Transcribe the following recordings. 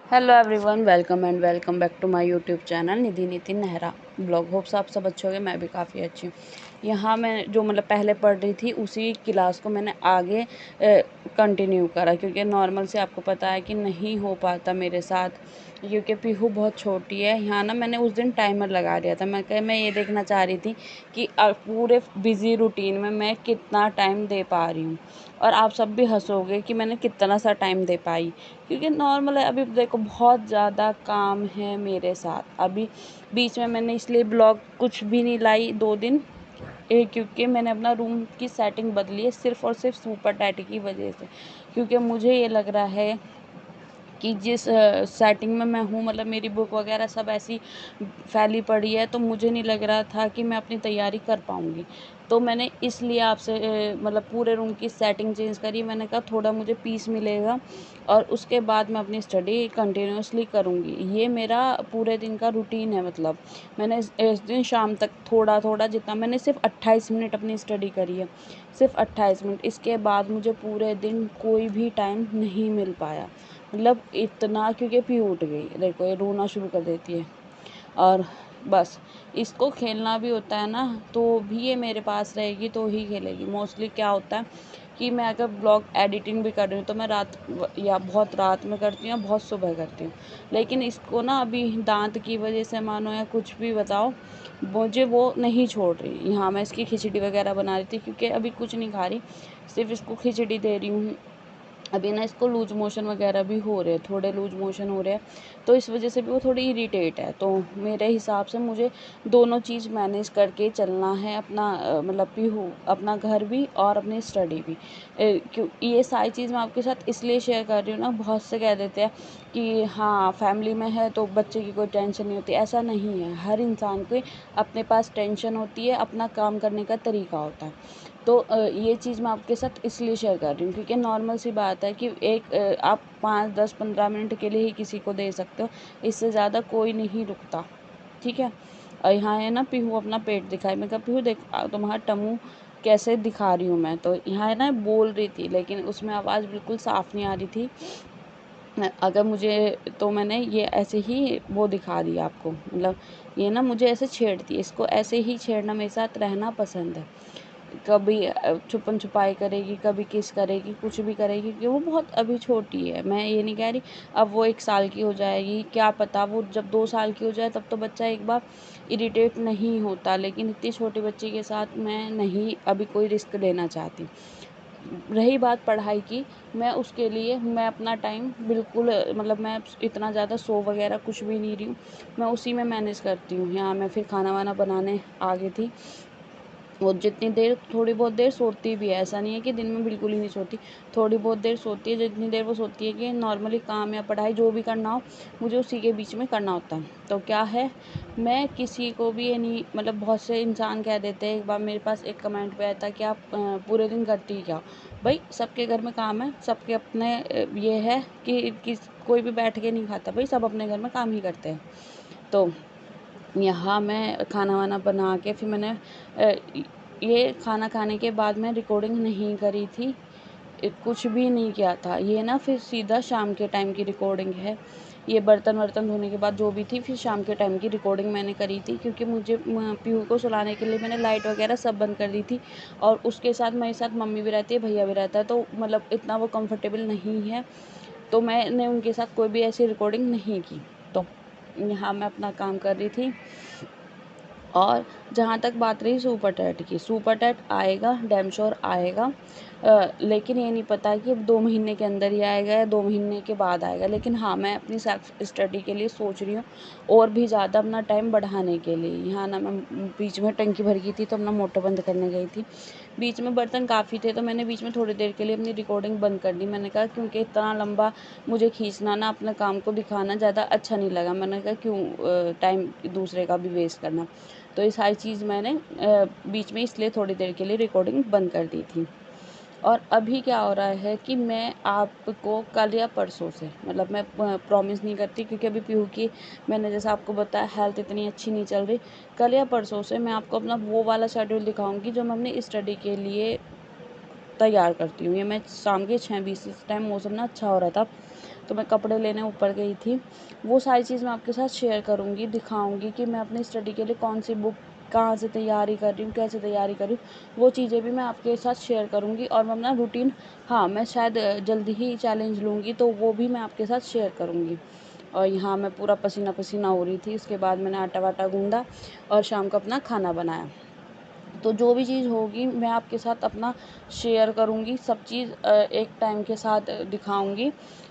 Hello everyone, welcome and welcome back to my YouTube channel Nidhi Nitin Nehra blog. Hopes आप सब अच्छे होंगे। मैं भी काफ़ी अच्छी हूँ। यहाँ मैं जो पहले पढ़ रही थी उसी क्लास को मैंने आगे कंटिन्यू करा, क्योंकि नॉर्मल से आपको पता है कि नहीं हो पाता मेरे साथ, क्योंकि पीहू बहुत छोटी है। यहाँ मैंने उस दिन टाइमर लगा दिया था। मैं ये देखना चाह रही थी कि पूरे बिज़ी रूटीन में मैं कितना टाइम दे पा रही हूँ। और आप सब भी हंसोगे कि मैंने कितना सा टाइम दे पाई, क्योंकि नॉर्मल है। अभी देखो बहुत ज़्यादा काम है मेरे साथ। अभी बीच में मैंने इसलिए ब्लॉग कुछ भी नहीं लाई 2 दिन, क्योंकि मैंने अपना रूम की सेटिंग बदली है सिर्फ़ और सिर्फ सुपर डैडी की वजह से। क्योंकि मुझे ये लग रहा है कि जिस सेटिंग में मैं हूँ, मेरी बुक वगैरह सब ऐसी फैली पड़ी है, तो मुझे नहीं लग रहा था कि मैं अपनी तैयारी कर पाऊँगी। तो मैंने इसलिए आपसे पूरे रूम की सेटिंग चेंज करी। मैंने कहा थोड़ा मुझे पीस मिलेगा और उसके बाद मैं अपनी स्टडी कंटिन्यूअसली करूँगी। ये मेरा पूरे दिन का रूटीन है। मैंने इस दिन शाम तक थोड़ा थोड़ा, जितना मैंने सिर्फ 28 मिनट अपनी स्टडी करी है, सिर्फ 28 मिनट। इसके बाद मुझे पूरे दिन कोई भी टाइम नहीं मिल पाया। इतना, क्योंकि पी उठ गई, देखो ये रोना शुरू कर देती है। और बस इसको खेलना भी होता है ना, तो भी ये मेरे पास रहेगी तो ही खेलेगी। मोस्टली क्या होता है कि मैं अगर ब्लॉग एडिटिंग भी कर रही हूँ तो मैं रात या बहुत रात में करती हूँ, बहुत सुबह करती हूँ। लेकिन इसको ना अभी दांत की वजह से मानो या कुछ भी बताओ, मुझे वो नहीं छोड़ रही। यहाँ मैं इसकी खिचड़ी वगैरह बना रही थी, क्योंकि अभी कुछ नहीं खा रही, सिर्फ इसको खिचड़ी दे रही हूँ। अभी ना इसको लूज मोशन वगैरह भी हो रहे हैं, थोड़े लूज मोशन हो रहे हैं, तो इस वजह से भी वो थोड़ी इरिटेट है। तो मेरे हिसाब से मुझे दोनों चीज़ मैनेज करके चलना है, अपना पीहू, अपना घर भी और अपनी स्टडी भी। क्यों ये सारी चीज़ मैं आपके साथ इसलिए शेयर कर रही हूँ ना, बहुत से कह देते हैं कि हाँ फैमिली में है तो बच्चे की कोई टेंशन नहीं होती। ऐसा नहीं है, हर इंसान को अपने पास टेंशन होती है, अपना काम करने का तरीका होता है। तो ये चीज़ मैं आपके साथ इसलिए शेयर कर रही हूँ, क्योंकि नॉर्मल सी बात है कि आप 5 10 15 मिनट के लिए ही किसी को दे सकते हो, इससे ज़्यादा कोई नहीं रुकता। ठीक है। और यहाँ है ना, पीहू अपना पेट दिखाए। मैं कहा पीहू देख, तुम्हारा टमू कैसे दिखा रही हूँ मैं। तो यहाँ है ना, बोल रही थी लेकिन उसमें आवाज़ बिल्कुल साफ़ नहीं आ रही थी। अगर मुझे, तो मैंने ये ऐसे ही वो दिखा दिया आपको। ये ना मुझे ऐसे छेड़ती है, इसको ऐसे ही छेड़ना, मेरे साथ रहना पसंद है। कभी छुपन छुपाई करेगी, कभी किस करेगी, कुछ भी करेगी, क्योंकि वो बहुत अभी छोटी है। मैं ये नहीं कह रही अब वो 1 साल की हो जाएगी, क्या पता वो जब 2 साल की हो जाए तब तो बच्चा एक बार इरिटेट नहीं होता, लेकिन इतनी छोटी बच्ची के साथ मैं नहीं अभी कोई रिस्क लेना चाहती। रही बात पढ़ाई की, मैं उसके लिए मैं अपना टाइम बिल्कुल मैं इतना ज़्यादा सो वगैरह कुछ भी नहीं रही हूँ, मैं उसी में मैनेज करती हूँ। यहाँ मैं फिर खाना वाना बनाने आ गई थी। वो जितनी देर, थोड़ी बहुत देर सोती भी है, ऐसा नहीं है कि दिन में बिल्कुल ही नहीं सोती। थोड़ी बहुत देर सोती है, जितनी देर वो सोती है कि नॉर्मली काम या पढ़ाई जो भी करना हो मुझे उसी के बीच में करना होता है। तो क्या है, मैं किसी को भी ये नहीं, बहुत से इंसान कह देते हैं। एक बार मेरे पास एक कमेंट पे आया था कि आप पूरे दिन करती क्या हो। भाई सबके घर में काम है, सबके अपने ये है कि कोई भी बैठ के नहीं खाता, भाई सब अपने घर में काम ही करते हैं। तो यहाँ मैं खाना वाना बना के फिर मैंने ये खाना खाने के बाद मैं रिकॉर्डिंग नहीं करी थी, कुछ भी नहीं किया था। ये ना फिर सीधा शाम के टाइम की रिकॉर्डिंग है। ये बर्तन वर्तन धोने के बाद जो भी थी, फिर शाम के टाइम की रिकॉर्डिंग मैंने करी थी, क्योंकि मुझे पीहू को सुलाने के लिए मैंने लाइट वगैरह सब बंद कर दी थी। और उसके साथ मेरे साथ मम्मी भी रहती है, भैया भी रहता है, तो इतना वो कंफर्टेबल नहीं है, तो मैंने उनके साथ कोई भी ऐसी रिकॉर्डिंग नहीं की। तो यहाँ मैं अपना काम कर रही थी। और जहाँ तक बात रही सुपर टैट की, सुपर टैट आएगा, डैम श्योर आएगा। लेकिन ये नहीं पता कि 2 महीने के अंदर ही आएगा या 2 महीने के बाद आएगा। लेकिन हाँ, मैं अपनी सेल्फ स्टडी के लिए सोच रही हूँ और भी ज़्यादा अपना टाइम बढ़ाने के लिए। यहाँ ना मैं बीच में टंकी भर गई थी तो अपना मोटर बंद करने गई थी। बीच में बर्तन काफ़ी थे, तो मैंने बीच में थोड़ी देर के लिए अपनी रिकॉर्डिंग बंद कर दी। मैंने कहा क्योंकि इतना लंबा मुझे खींचना ना, अपने काम को दिखाना ज़्यादा अच्छा नहीं लगा। मैंने कहा क्यों टाइम दूसरे का भी वेस्ट करना। तो ये सारी चीज़ मैंने बीच में इसलिए थोड़ी देर के लिए रिकॉर्डिंग बंद कर दी थी। और अभी क्या हो रहा है कि मैं आपको कल या परसों से, मैं प्रॉमिस नहीं करती, क्योंकि अभी पीहू की, मैंने जैसा आपको बताया, हेल्थ इतनी अच्छी नहीं चल रही। कल या परसों से मैं आपको अपना वो वाला शेड्यूल दिखाऊंगी जो मैं अपनी स्टडी के लिए तैयार करती हूँ। ये मैं शाम के 6:20, इस टाइम मौसम ना अच्छा हो रहा था, तो मैं कपड़े लेने ऊपर गई थी। वो सारी चीज़ मैं आपके साथ शेयर करूँगी, दिखाऊँगी कि मैं अपनी स्टडी के लिए कौन सी बुक कहाँ से तैयारी कर रही हूँ, कैसे तैयारी कर रही हूँ, वो चीज़ें भी मैं आपके साथ शेयर करूँगी। और मैं अपना रूटीन, हाँ, मैं शायद जल्दी ही चैलेंज लूँगी, तो वो भी मैं आपके साथ शेयर करूँगी। और यहाँ मैं पूरा पसीना पसीना हो रही थी। उसके बाद मैंने आटा वाटा गूँधा और शाम को अपना खाना बनाया। तो जो भी चीज़ होगी मैं आपके साथ अपना शेयर करूँगी, सब चीज़ एक टाइम के साथ दिखाऊँगी।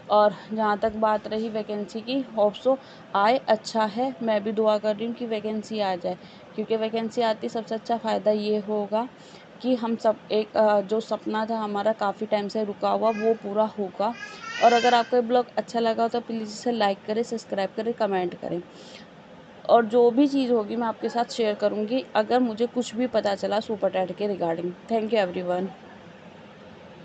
और जहाँ तक बात रही वैकेंसी की, होप सो आए, अच्छा है। मैं भी दुआ कर रही हूँ कि वैकेंसी आ जाए, क्योंकि वैकेंसी आती सबसे अच्छा फ़ायदा ये होगा कि हम सब एक जो सपना था हमारा काफ़ी टाइम से रुका हुआ, वो पूरा होगा। और अगर आपको ये ब्लॉग अच्छा लगा तो प्लीज़ इसे लाइक करें, सब्सक्राइब करें, कमेंट करें। और जो भी चीज़ होगी मैं आपके साथ शेयर करूँगी, अगर मुझे कुछ भी पता चला सुपर टैट के रिगार्डिंग। Thank you everyone.